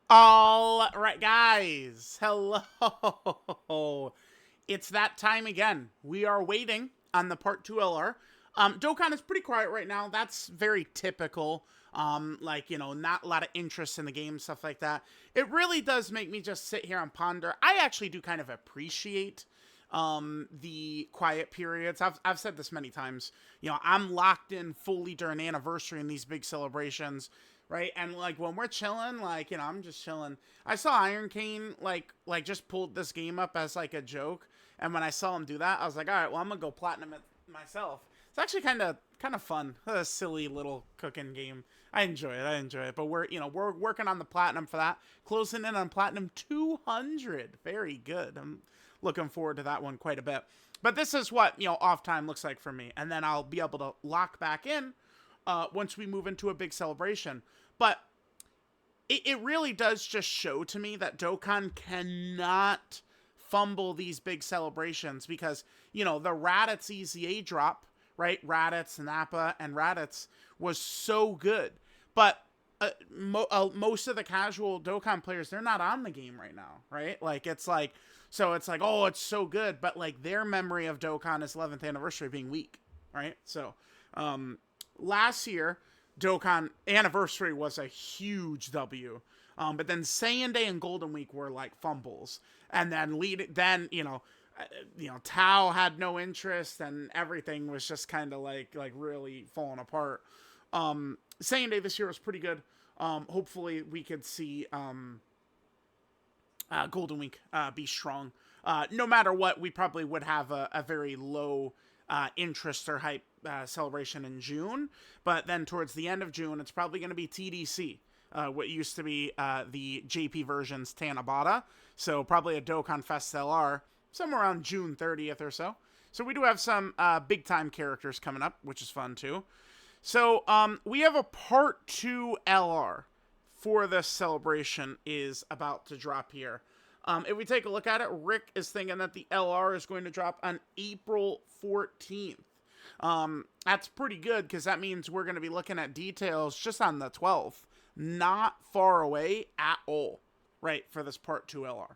All right, guys. Hello. It's that time again. We are waiting on the part 2 LR. Dokkan is pretty quiet right now. That's very typical. Not a lot of interest in the game, stuff like that. It really does make me just sit here and ponder. I actually do kind of appreciate the quiet periods. I've said this many times. I'm locked in fully during anniversary and these big celebrations, right? And like when we're chilling, I'm just chilling. I saw Iron Cane just pulled this game up as like a joke, and when I saw him do that, I was like, all right, well, I'm gonna go platinum it myself. It's actually kind of fun. A silly little cooking game. I enjoy it. But we're working on the platinum for that. Closing in on platinum 200. Very good. I'm looking forward to that one quite a bit. But this is what off time looks like for me, and then I'll be able to lock back in once we move into a big celebration. But it really does just show to me that Dokkan cannot fumble these big celebrations because, the Raditz EZA drop, right? Raditz, Nappa, and Raditz was so good. But most of the casual Dokkan players, they're not on the game right now, right? Oh, it's so good. But like their memory of Dokkan is 11th anniversary being weak, right? So, last year, Dokkan Anniversary was a huge W. But then Saiyan Day and Golden Week were like fumbles, and Tao had no interest, and everything was just kind of like really falling apart. Saiyan Day this year was pretty good. Hopefully we could see Golden Week be strong. No matter what, we probably would have a very low interest or hype celebration in June. But then towards the end of June, it's probably going to be TDC, what used to be the JP version's Tanabata. So probably a Dokkan Fest LR somewhere around June 30th or so. So we do have some big time characters coming up, which is fun too. So we have a part 2 LR for this celebration is about to drop here. If we take a look at it, Rick is thinking that the LR is going to drop on April 14th. That's pretty good because that means we're going to be looking at details just on the 12th. Not far away at all, right, for this part 2 LR.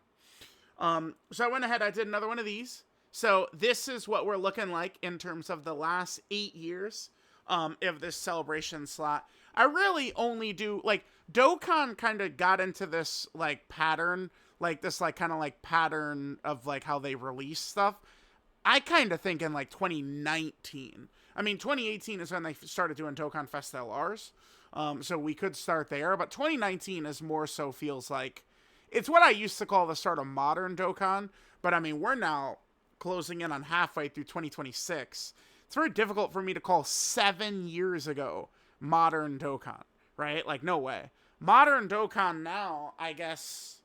So I went ahead, I did another one of these. So this is what we're looking like in terms of the last 8 years of this celebration slot. I really only do, Dokkan kind of got into this, pattern, pattern of, how they release stuff. I kind of think in, 2019. I mean, 2018 is when they started doing Dokkan Fest LRs, so we could start there, but 2019 is more so feels like, it's what I used to call the start of modern Dokkan, but I mean, we're now closing in on halfway through 2026. It's very difficult for me to call 7 years ago modern Dokkan, right? No way. Modern Dokkan now, I guess,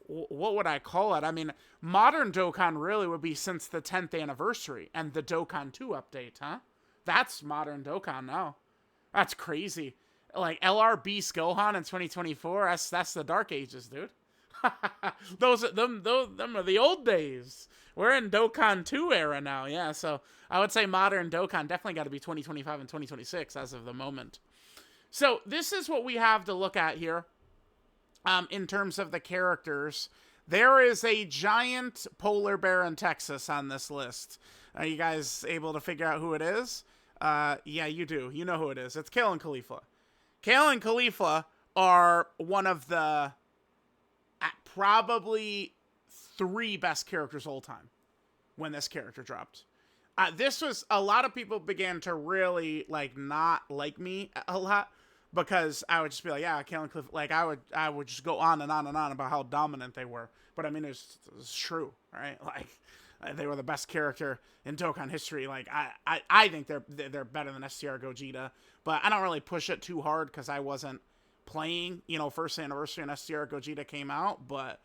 what would I call it? I mean, modern Dokkan really would be since the 10th anniversary and the Dokkan 2 update, huh? That's modern Dokkan now. That's crazy. LR Beast Gohan in 2024, that's the dark ages, dude. those are the old days. We're in Dokkan 2 era now, yeah. So I would say modern Dokkan definitely got to be 2025 and 2026 as of the moment. So this is what we have to look at here. In terms of the characters, there is a giant polar bear in Texas on this list. Are you guys able to figure out who it is? Yeah, you do. You know who it is. It's Kale and Khalifa. Kale and Khalifa are one of the probably 3 best characters all time when this character dropped. This was, a lot of people began to really not like me a lot because I would just be like, yeah, Kale and Cliff, I would just go on and on and on about how dominant they were. But I mean, it's true, right? They were the best character in Dokkan history. I think they're better than STR Gogeta, but I don't really push it too hard because I wasn't playing, first anniversary and STR Gogeta came out. But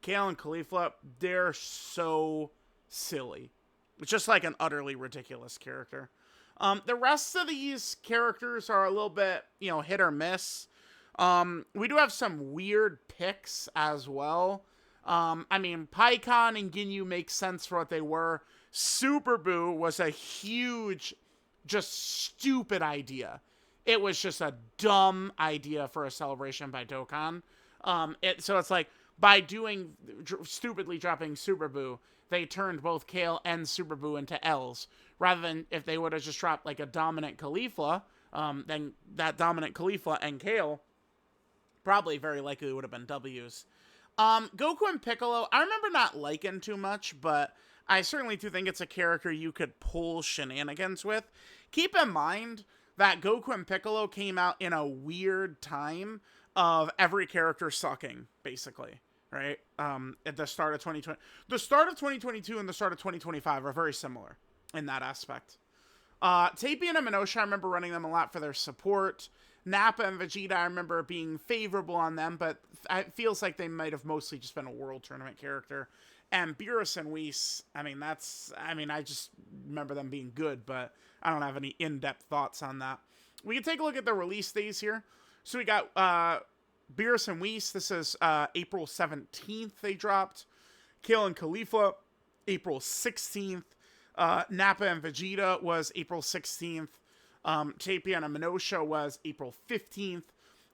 Kale and Khalifa, they're so silly. It's just an utterly ridiculous character. The rest of these characters are a little bit, hit or miss. We do have some weird picks as well. I mean, Paikon and Ginyu make sense for what they were. Super Boo was a huge, just stupid idea. It was just a dumb idea for a celebration by Dokkan. So it's like, by doing stupidly dropping Super Boo, they turned both Kale and Super Boo into L's. Rather than if they would have just dropped like a dominant Caulifla, then that dominant Caulifla and Kale probably very likely would have been W's. Goku and Piccolo, I remember not liking too much, but I certainly do think it's a character you could pull shenanigans with. Keep in mind that Goku and Piccolo came out in a weird time of every character sucking, basically, right? At the start of 2020. The start of 2022 and the start of 2025 are very similar in that aspect. Tapian and Minosha, I remember running them a lot for their support. Nappa and Vegeta, I remember being favorable on them, but it feels like they might have mostly just been a World Tournament character. And Beerus and Whis, I just remember them being good, but I don't have any in-depth thoughts on that. We can take a look at the release days here. So we got Beerus and Whis. This is April 17th they dropped. Kale and Caulifla, April 16th. Nappa and Vegeta was April 16th. Tapian and Minosha was April 15th.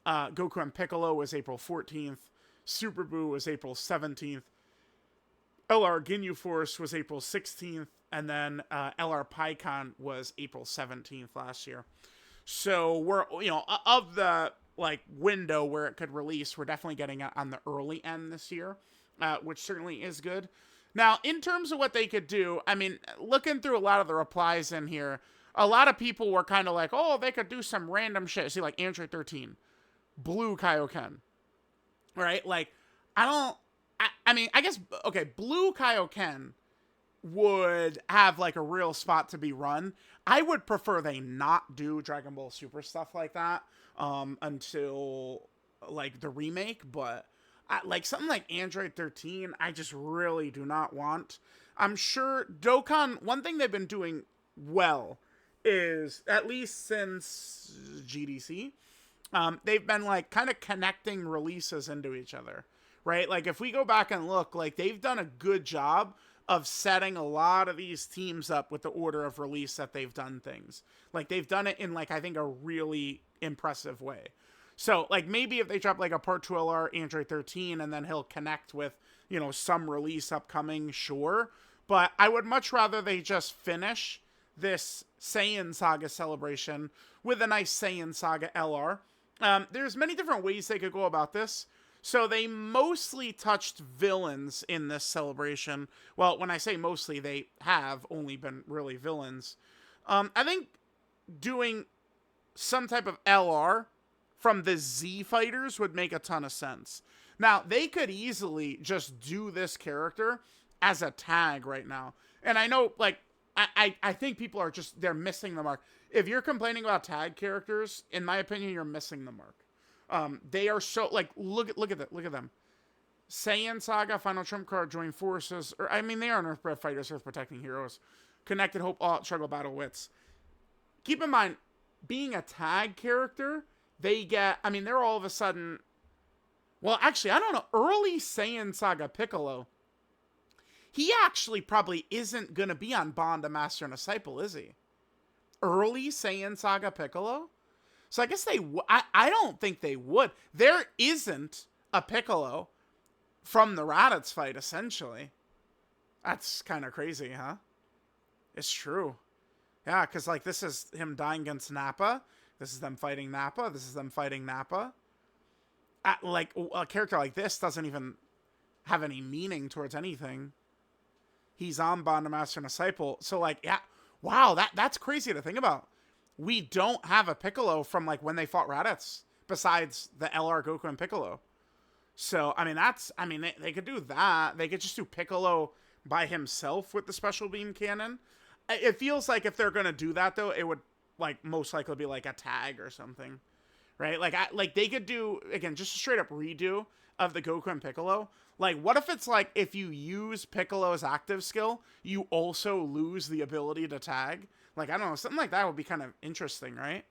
Goku and Piccolo was April 14th. Super Boo was April 17th. LR Ginyu Force was April 16th. And then LR PyCon was April 17th last year. So we're, of the window where it could release, we're definitely getting it on the early end this year, which certainly is good. Now, in terms of what they could do, looking through a lot of the replies in here, a lot of people were kind of like, oh, they could do some random shit. See, like Android 13, Blue Kaioken, right? Like, I guess, okay, Blue Kaioken would have like a real spot to be run. I would prefer they not do Dragon Ball Super stuff like that until like the remake, but like something like Android 13, I just really do not want. I'm sure Dokkan, one thing they've been doing well is, at least since GDC, they've been like kind of connecting releases into each other, right? Like if we go back and look, like they've done a good job of setting a lot of these teams up with the order of release that they've done things. Like they've done it in like, I think a really impressive way. So like maybe if they drop like a Part 2 LR Android 13 and then he'll connect with, some release upcoming, sure. But I would much rather they just finish this Saiyan Saga celebration with a nice Saiyan Saga LR. There's many different ways they could go about this. So they mostly touched villains in this celebration. Well, when I say mostly, they have only been really villains. I think doing some type of LR from the Z fighters would make a ton of sense. Now, they could easily just do this character as a tag right now. And I know, like, I think people are just, they're missing the mark. If you're complaining about tag characters, in my opinion, you're missing the mark. They are so, like, look at them. Saiyan Saga, Final Trump Card, Join Forces, or, they are Earthbred fighters, Earth Protecting Heroes. Connected Hope, All Out Struggle, Battle Wits. Keep in mind, being a tag character, they get, they're all of a sudden, well, actually, I don't know, early Saiyan Saga Piccolo, he actually probably isn't going to be on Bond, a Master, and a Disciple, is he? Early Saiyan Saga Piccolo? So I guess I don't think they would. There isn't a Piccolo from the Raditz fight, essentially. That's kind of crazy, huh? It's true. Yeah, because, like, this is him dying against Nappa. This is them fighting Nappa. This is them fighting Nappa. Like, a character like this doesn't even have any meaning towards anything. He's on Bond, a Master, and a Disciple. So, like, yeah, wow, that's crazy to think about. We don't have a Piccolo from, like, when they fought Raditz, besides the LR Goku and Piccolo. So, they could do that. They could just do Piccolo by himself with the Special Beam Cannon. It feels like if they're going to do that, though, it would, like, most likely be, like, a tag or something. Right? Like, they could do, again, just a straight-up redo of the Goku and Piccolo. Like, what if it's, like, if you use Piccolo's active skill, you also lose the ability to tag? Like, I don't know, something like that would be kind of interesting, right?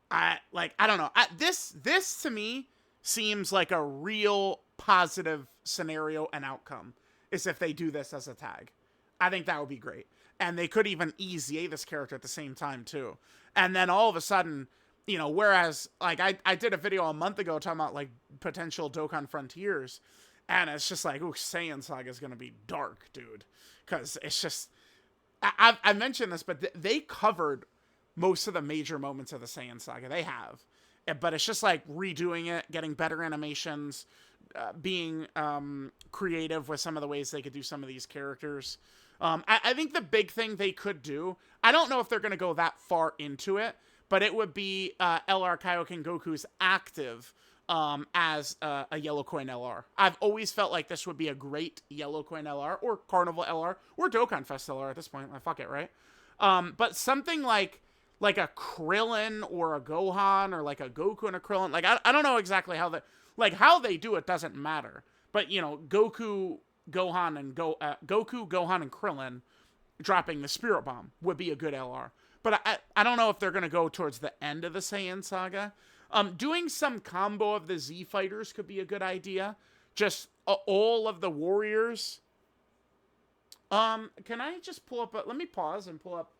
I don't know. This, to me, seems like a real positive scenario and outcome, is if they do this as a tag. I think that would be great. and they could even EZA this character at the same time too. And then all of a sudden, you know, whereas like I did a video a month ago talking about like potential Dokkan Frontiers, and it's just like, ooh, Saiyan Saga is gonna be dark, dude, because it's just I mentioned this, but they covered most of the major moments of the Saiyan Saga. They have, but it's just like redoing it, getting better animations, being creative with some of the ways they could do some of these characters. I think the big thing they could do, I don't know if they're going to go that far into it, but it would be LR Kaioken Goku's active as a Yellow Coin LR. I've always felt like this would be a great Yellow Coin LR, or Carnival LR, or Dokkan Fest LR at this point. Fuck it, right? But something like a Krillin or a Gohan, or like a Goku and a Krillin. Like, I don't know exactly how how they do it doesn't matter. But, you know, Goku, Gohan, and Krillin dropping the Spirit Bomb would be a good LR. But I don't know if they're going to go towards the end of the Saiyan Saga. Doing some combo of the Z Fighters could be a good idea. Just all of the warriors. Can I just pull up let me pause and pull up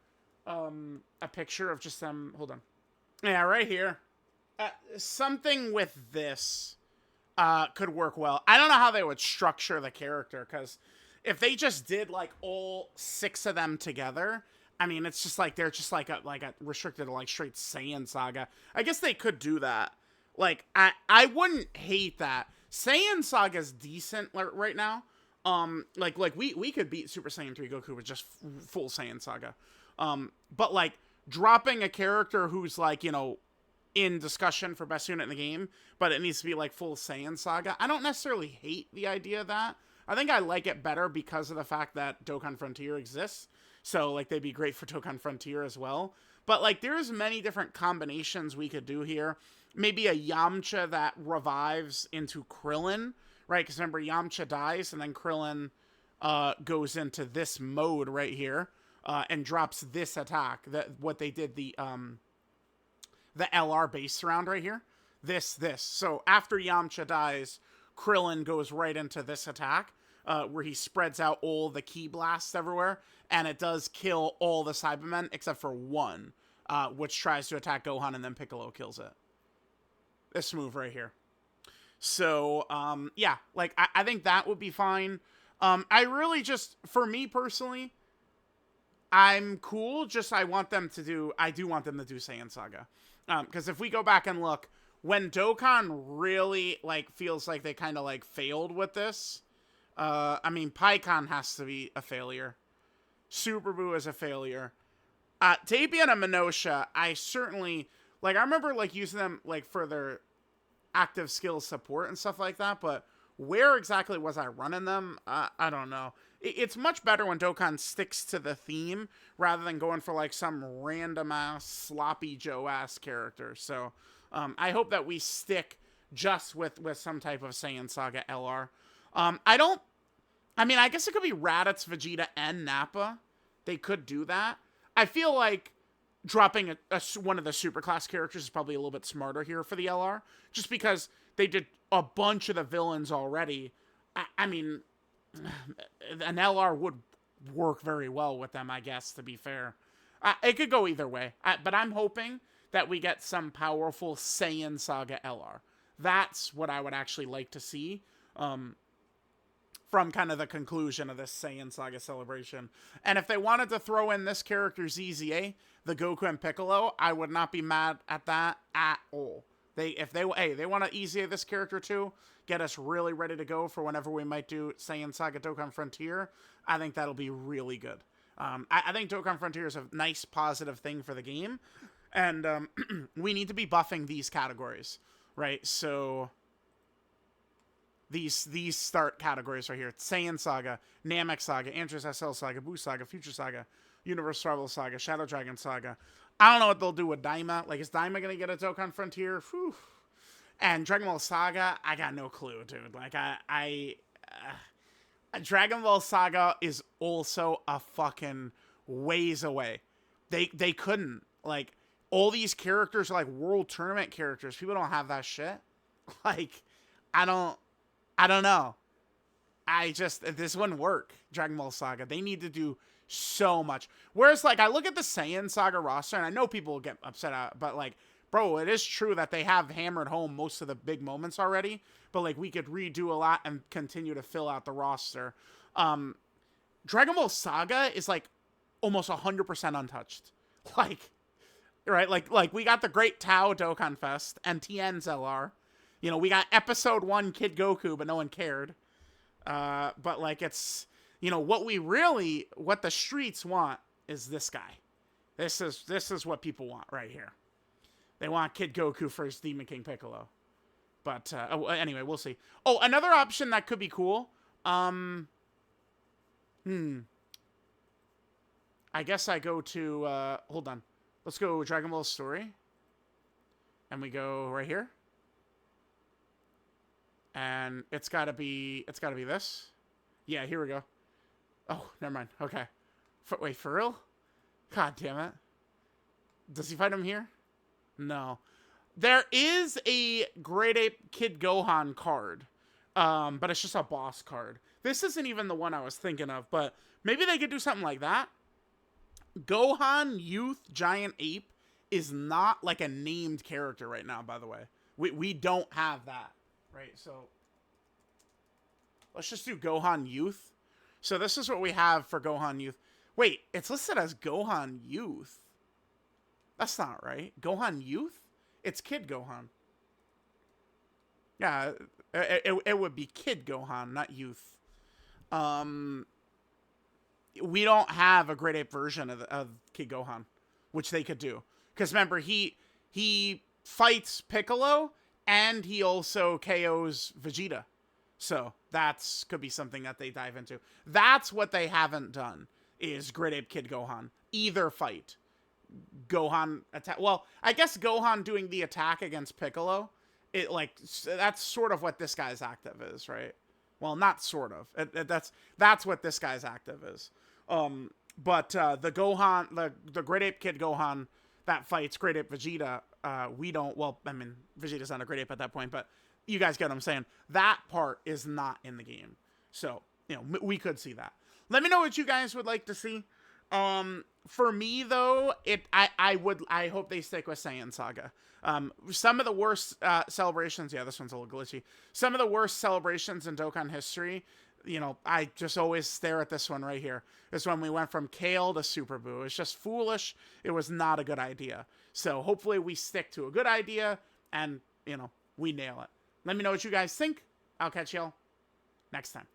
a picture of just them. Hold on. Yeah, right here. Something with this could work well. I don't know how they would structure the character, because if they just did like all 6 of them together, I mean, it's just like they're just like a restricted to like straight Saiyan Saga. I guess they could do that. Like, I wouldn't hate that. Saiyan Saga's decent right now. Like we could beat Super Saiyan 3 Goku with just full Saiyan Saga. But like dropping a character who's like, you know, in discussion for best unit in the game, but it needs to be like full Saiyan Saga, I don't necessarily hate the idea of that. I think I like it better because of the fact that Dokkan Frontier exists. So like they'd be great for Dokkan Frontier as well. But like there's many different combinations we could do here. Maybe a Yamcha that revives into Krillin, right? Because remember, Yamcha dies and then Krillin goes into this mode right here and drops this attack. What they did, the LR base round right here. This. So after Yamcha dies, Krillin goes right into this attack where he spreads out all the ki blasts everywhere, and it does kill all the Cybermen except for one, which tries to attack Gohan, and then Piccolo kills it. This move right here. So, yeah, like, I think that would be fine. I really just, for me personally, I'm cool, just I do want them to do Saiyan Saga. Because if we go back and look, when Dokkan really, like, feels like they kind of, like, failed with this, I mean, Pikkon has to be a failure. Super Buu is a failure. Tapian and Minosha, I certainly, like, I remember, like, using them, like, for their active skill support and stuff like that, but where exactly was I running them? I don't know. It's much better when Dokkan sticks to the theme rather than going for like some random ass sloppy Joe ass character. So I hope that we stick just with some type of Saiyan Saga LR. I mean, I guess it could be Raditz, Vegeta, and Nappa. They could do that. I feel like dropping one of the superclass characters is probably a little bit smarter here for the LR, just because they did a bunch of the villains already. I mean, an LR would work very well with them, I guess, to be fair. It could go either way, but I'm hoping that we get some powerful Saiyan Saga LR. That's what I would actually like to see from kind of the conclusion of this Saiyan Saga celebration. And if they wanted to throw in this character ZZA, the Goku and Piccolo, I would not be mad at that at all. They want to EZA this character too, get us really ready to go for whenever we might do Saiyan Saga Dokkan Frontier, I think that'll be really good. I think Dokkan Frontier is a nice, positive thing for the game, and we need to be buffing these categories, right? So these start categories right here: Saiyan Saga, Namek Saga, Andros SL Saga, Buu Saga, Future Saga, Universe Rival Saga, Shadow Dragon Saga. I don't know what they'll do with Daima. Like, is Daima gonna get a Dokkan Frontier? Whew. And Dragon Ball Saga, I got no clue, dude. Like, Dragon Ball Saga is also a fucking ways away. They couldn't. Like, all these characters are like world tournament characters. People don't have that shit. Like, I don't know. This wouldn't work, Dragon Ball Saga. They need to do so much. Whereas, like, I look at the Saiyan Saga roster, and I know people will get upset at, but like, bro, it is true that they have hammered home most of the big moments already. But like, we could redo a lot and continue to fill out the roster. Dragon Ball Saga is like almost 100% untouched. Like, right? Like we got the Great Tao Dokkan Fest and Tien's LR. You know, we got episode 1 Kid Goku, but no one cared. But like, it's, you know, what the streets want is this guy. This is what people want right here. They want Kid Goku for his Demon King Piccolo. But anyway, we'll see. Oh, another option that could be cool. I guess I go to hold on. Let's go Dragon Ball Story. And we go right here. And it's gotta be this. Yeah, here we go. Oh, never mind. Okay. Wait, for real? God damn it. Does he fight him here? No. There is a Great Ape Kid Gohan card. But it's just a boss card. This isn't even the one I was thinking of, but maybe they could do something like that. Gohan Youth Giant Ape is not like a named character right now, by the way. We don't have that. Right, so let's just do Gohan Youth. So this is what we have for Gohan Youth. Wait, it's listed as Gohan Youth. That's not right. Gohan Youth? It's Kid Gohan. Yeah, it would be Kid Gohan, not Youth. We don't have a Great Ape version of Kid Gohan, which they could do. Because remember, he fights Piccolo, and he also KOs Vegeta. So that's could be something that they dive into. That's what they haven't done, is Great Ape Kid Gohan. Either fight. Gohan attack. Well, I guess Gohan doing the attack against Piccolo, that's sort of what this guy's active is, right? Well, not sort of. That's what this guy's active is. But the Gohan, the Great Ape Kid Gohan that fights Great Ape Vegeta, we don't. Well, I mean, Vegeta's not a Great Ape at that point, but you guys get what I'm saying. That part is not in the game, so you know we could see that. Let me know what you guys would like to see. For me though, I hope they stick with Saiyan Saga. Some of the worst celebrations, yeah, this one's a little glitchy. Some of the worst celebrations in Dokkan history, you know, I just always stare at this one right here. Is when we went from Kale to Super Buu. It's just foolish. It was not a good idea. So hopefully we stick to a good idea and, you know, we nail it. Let me know what you guys think. I'll catch y'all next time.